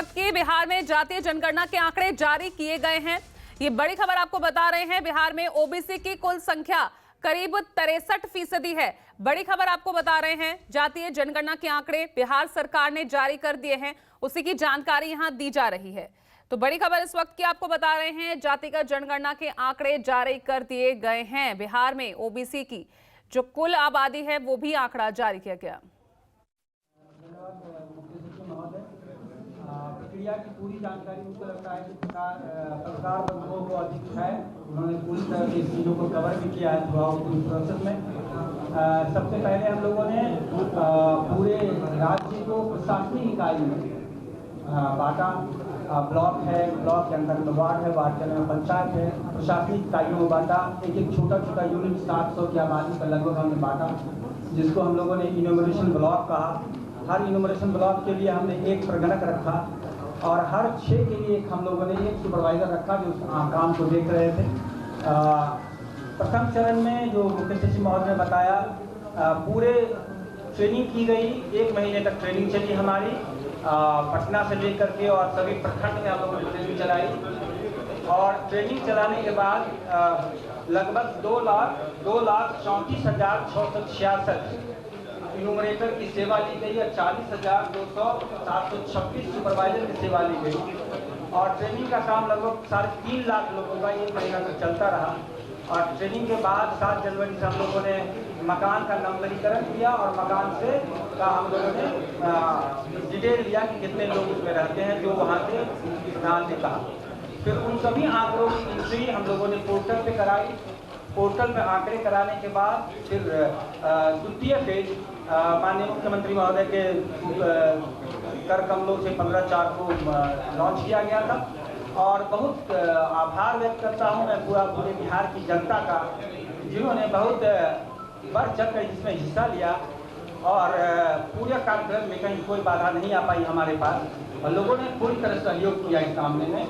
वक्त के बिहार में जातीय जनगणना के आंकड़े जारी किए गए हैं। ये बड़ी खबर आपको बता रहे हैं। बिहार में ओबीसी की कुल संख्या करीब 63% है। बड़ी खबर आपको बता रहे हैं, जातीय जनगणना के आंकड़े बिहार सरकार ने जारी कर दिए हैं, उसी की जानकारी यहां दी जा रही है। तो बड़ी खबर इस वक्त की आपको बता रहे हैं, जातिगत जनगणना के आंकड़े जारी कर दिए गए हैं। बिहार में ओबीसी की जो कुल आबादी है वो भी आंकड़ा जारी किया गया। प्रक्रिया की पूरी जानकारी मुझको लगता है कि पत्रकार बंधुओं को अधिक है, उन्होंने पूरी तरह से इस चीज़ों को कवर भी किया है थ्रू आउट इस प्रोसेस में। सबसे पहले हम लोगों ने पूरे राज्य को प्रशासनिक इकाई में बांटा। ब्लॉक है, ब्लॉक के अंदर में वार्ड है, वार्ड के अंदर में पंचायत है, प्रशासनिक इकाइयों में बांटा। एक एक छोटा छोटा यूनिट 700 की आबादी पर लगभग हमने बांटा, जिसको हम लोगों ने इनोमरेशन ब्लॉक कहा। हर इनोमरेशन ब्लॉक के लिए हमने एक प्रगणक रखा और हर 6 के लिए हम लोगों ने एक सुपरवाइजर रखा जो उस काम को देख रहे थे। प्रथम चरण में जो मुख्य सचिव महोदय ने बताया, पूरे ट्रेनिंग की गई, 1 महीने तक ट्रेनिंग चली हमारी, पटना से लेकर के और सभी प्रखंड में हम लोगों ने ट्रेनिंग चलाई। और ट्रेनिंग चलाने के बाद लगभग 2,34,666 इनोमरेटर की सेवा ली गई और 40,726 सुपरवाइजर की सेवा ली गई। और ट्रेनिंग का काम लगभग 3.5 लाख लोगों का 1 महीना तक चलता रहा। और ट्रेनिंग के बाद 7 जनवरी से हम लोगों ने मकान का नंबरीकरण किया और मकान से हम लोगों ने डिटेल लिया कि कितने लोग उसमें रहते हैं, जो वहाँ से ध्यान से कहा। फिर उन सभी आंकड़ों की एंट्री हम लोगों ने पोर्टल पे कराई। पोर्टल में आंकड़े कराने के बाद फिर द्वितीय फेज माननीय मुख्यमंत्री महोदय के कर कमलों से 15/4 को लॉन्च किया गया था। और बहुत आभार व्यक्त करता हूं मैं पूरे बिहार की जनता का, जिन्होंने बहुत बढ़ चढ़कर इसमें हिस्सा लिया। और पूरे कार्यक्रम में कहीं कोई बाधा नहीं आ पाई हमारे पास और लोगों ने पूरी तरह सहयोग किया इस मामले में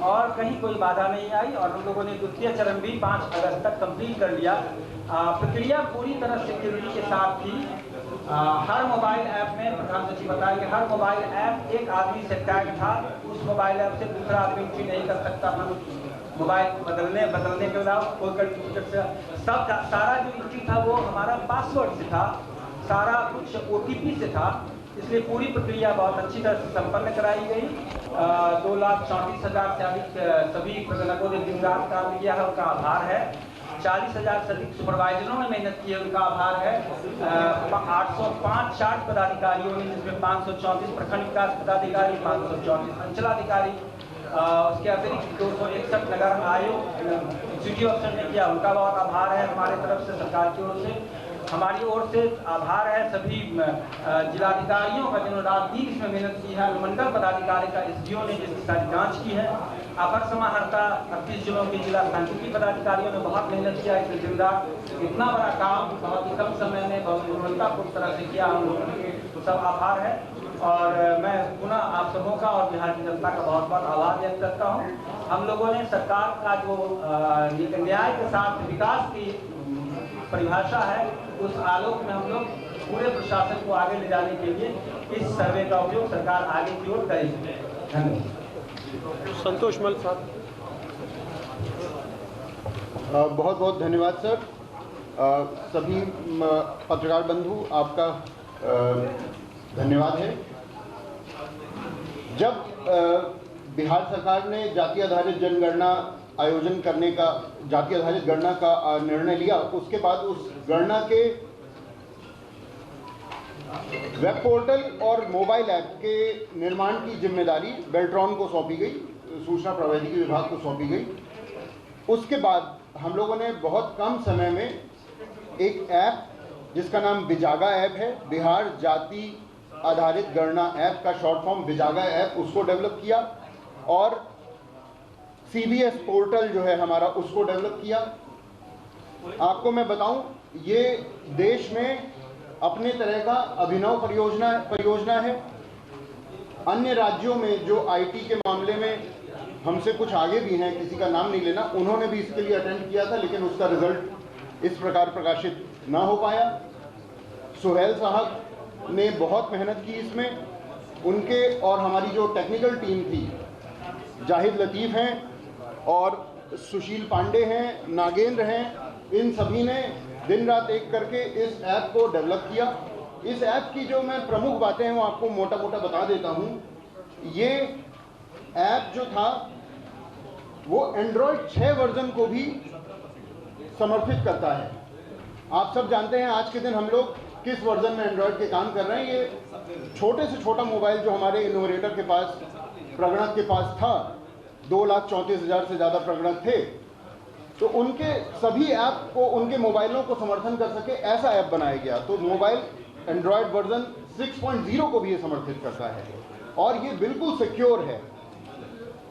और कहीं कोई बाधा नहीं आई। और हम लोगों ने द्वितीय चरण भी 5 अगस्त तक कंप्लीट कर लिया। प्रक्रिया पूरी तरह सिक्योरिटी के साथ थी। हर मोबाइल ऐप में प्रधान सचिव बताया कि हर मोबाइल ऐप एक आदमी से टैग था, उस मोबाइल ऐप से दूसरा आदमी एंट्री नहीं कर सकता था। मोबाइल बदलने के बाद सारा जो एंट्री था वो हमारा पासवर्ड से था, सारा कुछ OTP से था। इसलिए पूरी प्रक्रिया बहुत अच्छी तरह से संपन्न कराई गई। 2,34,000 से अधिक सभी प्रगणकों ने दिन रात काम किया है, उनका आभार है। 40,000 से अधिक सुपरवाइजरों ने मेहनत की है, उनका आभार है। 805 पदाधिकारियों ने, जिसमें 534 प्रखंड विकास पदाधिकारी, 534 अंचलाधिकारी, उसके अतिरिक्त 261 नगर आयोग सिटी अफसर ने किया, उनका बहुत आभार है। हमारे तरफ से, सरकार की ओर से, हमारी ओर से आभार है सभी जिलाधिकारियों का, जिन्होंने रात दिन इसमें मेहनत की है। अनुमंडल पदाधिकारी का SDO ने जिसकी सारी जांच की है। अपर समाहर्ता 38 जिलों के जिला सांख्यिकी पदाधिकारियों ने बहुत मेहनत किया। इसमें दिन रात इतना बड़ा काम बहुत ही कम समय में बहुत गुणवत्तापूर्ण तरह से किया, हम लोगों के सब आभार है। और मैं पुनः आप सबों का और बिहार की जनता का बहुत बहुत आभार व्यक्त करता हूँ। हम लोगों ने सरकार का जो न्याय के साथ विकास की परिभाषा है, उस आलोक में हम लोग पूरे प्रशासन को आगे ले जाने के लिए इस सर्वे का उपयोग सरकार आगे की ओर करेगी। धन्यवाद। संतोष मल साहब। बहुत बहुत धन्यवाद सर। सभी पत्रकार बंधु, आपका धन्यवाद है। जब बिहार सरकार ने जाति आधारित जनगणना आयोजन करने का, जाति आधारित गणना का निर्णय लिया, उसके बाद उस गणना के वेब पोर्टल और मोबाइल ऐप के निर्माण की जिम्मेदारी बेल्ट्रॉन को सौंपी गई, सूचना प्रौद्योगिकी विभाग को सौंपी गई। उसके बाद हम लोगों ने बहुत कम समय में एक ऐप जिसका नाम बिजागा ऐप है, बिहार जाति आधारित गणना ऐप का शॉर्ट फॉर्म बिजागा ऐप, उसको डेवलप किया। और CBS पोर्टल जो है हमारा, उसको डेवलप किया। आपको मैं बताऊं, ये देश में अपने तरह का अभिनव परियोजना है। अन्य राज्यों में जो IT के मामले में हमसे कुछ आगे भी हैं, किसी का नाम नहीं लेना, उन्होंने भी इसके लिए अटेंड किया था, लेकिन उसका रिजल्ट इस प्रकार प्रकाशित ना हो पाया। सुहेल साहब ने बहुत मेहनत की इसमें। उनके और हमारी जो टेक्निकल टीम थी, जाहिद लतीफ़ हैं और सुशील पांडे हैं, नागेंद्र हैं, इन सभी ने दिन रात एक करके इस ऐप को डेवलप किया। इस ऐप की जो मैं प्रमुख बातें हैं वो आपको मोटा मोटा बता देता हूँ। ये ऐप जो था वो एंड्रॉयड 6 वर्जन को भी समर्थित करता है। आप सब जानते हैं आज के दिन हम लोग किस वर्जन में एंड्रॉयड के काम कर रहे हैं। ये छोटे से छोटा मोबाइल जो हमारे इनोवेटर के पास, प्रगणक के पास था, 2,34,000 से ज़्यादा प्रगणक थे, तो उनके सभी ऐप को, उनके मोबाइलों को समर्थन कर सके ऐसा ऐप बनाया गया। तो मोबाइल एंड्रॉयड वर्जन 6.0 को भी ये समर्थित करता है और ये बिल्कुल सिक्योर है।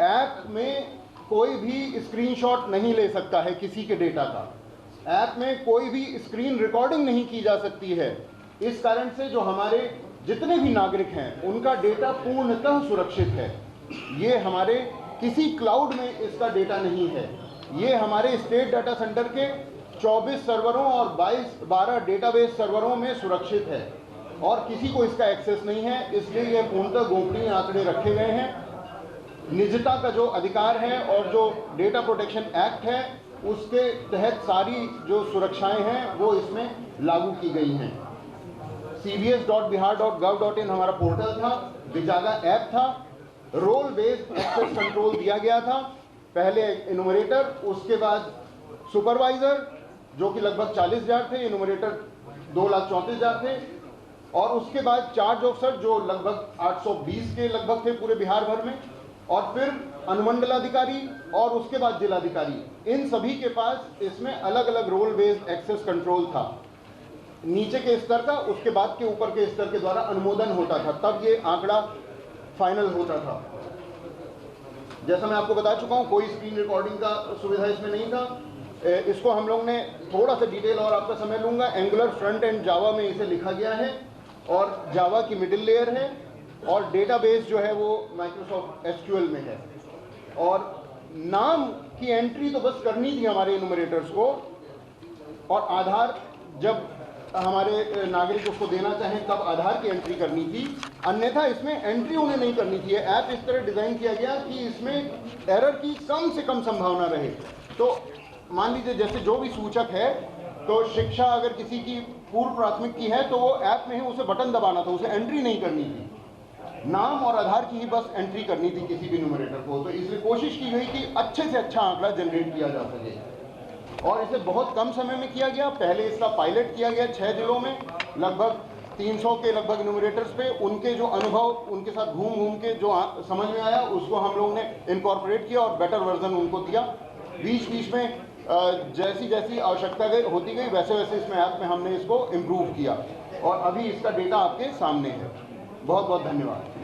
ऐप में कोई भी स्क्रीनशॉट नहीं ले सकता है किसी के डेटा का। ऐप में कोई भी स्क्रीन रिकॉर्डिंग नहीं की जा सकती है। इस कारण से जो हमारे जितने भी नागरिक हैं उनका डेटा पूर्णतः सुरक्षित है। ये हमारे किसी क्लाउड में इसका डेटा नहीं है। ये हमारे स्टेट डाटा सेंटर के 24 सर्वरों और 12 डेटाबेस सर्वरों में सुरक्षित है और किसी को इसका एक्सेस नहीं है। इसलिए यह पूर्णतः गोपनीय आंकड़े रखे गए हैं। निजता का जो अधिकार है और जो डेटा प्रोटेक्शन एक्ट है उसके तहत सारी जो सुरक्षाएं हैं वो इसमें लागू की गई हैं। cbs.bihar.gov.in हमारा पोर्टल था, विजागा ऐप था, रोल बेस्ड एक्सेस कंट्रोल दिया गया था। पहले इनुमरेटर, उसके बाद सुपरवाइजर जो कि लगभग 40,000 थे, इनुमरेटर 2,34,000 थे, और उसके बाद चार्ज ऑफिसर जो लगभग 820 के लगभग थे पूरे बिहार भर में, और फिर अनुमंडलाधिकारी और उसके बाद जिलाधिकारी। इन सभी के पास इसमें अलग अलग रोल बेस्ड एक्सेस कंट्रोल था। नीचे के स्तर का, उसके बाद के ऊपर के स्तर के द्वारा अनुमोदन होता था, तब ये आंकड़ा फाइनल होता था। जैसा मैं आपको बता चुका हूँ, कोई स्क्रीन रिकॉर्डिंग का सुविधा इसमें नहीं था। इसको हम लोग ने थोड़ा सा डिटेल और आपका समय लूँगा। एंगुलर फ्रंट एंड जावा में इसे लिखा गया है और जावा की मिडिल लेयर है और डेटाबेस जो है वो माइक्रोसॉफ्ट एसक्यूएल में है। और नाम की एंट्री तो बस करनी थी हमारे इनुमरेटर्स को, और आधार जब हमारे नागरिक उसको देना चाहें तब आधार की एंट्री करनी थी, अन्यथा इसमें एंट्री उन्हें नहीं करनी थी। ऐप इस तरह डिज़ाइन किया गया कि इसमें एरर की कम से कम संभावना रहे। तो मान लीजिए जैसे जो भी सूचक है, तो शिक्षा अगर किसी की पूर्व प्राथमिक की है तो वो ऐप में ही उसे बटन दबाना था, उसे एंट्री नहीं करनी थी। नाम और आधार की ही बस एंट्री करनी थी किसी भी न्यूमरेटर को। तो इसलिए कोशिश की गई कि अच्छे से अच्छा आंकड़ा जनरेट किया जा सके और इसे बहुत कम समय में किया गया। पहले इसका पायलट किया गया 6 जिलों में, लगभग 300 के लगभग न्यूमरेटर्स पे। उनके जो अनुभव, उनके साथ घूम घूम के जो समझ में आया उसको हम लोगों ने इनकॉर्पोरेट किया और बेटर वर्जन उनको दिया। बीच बीच में जैसी जैसी आवश्यकता होती गई वैसे वैसे इसमें ऐप में हमने इसको इम्प्रूव किया और अभी इसका डेटा आपके सामने है। बहुत बहुत धन्यवाद।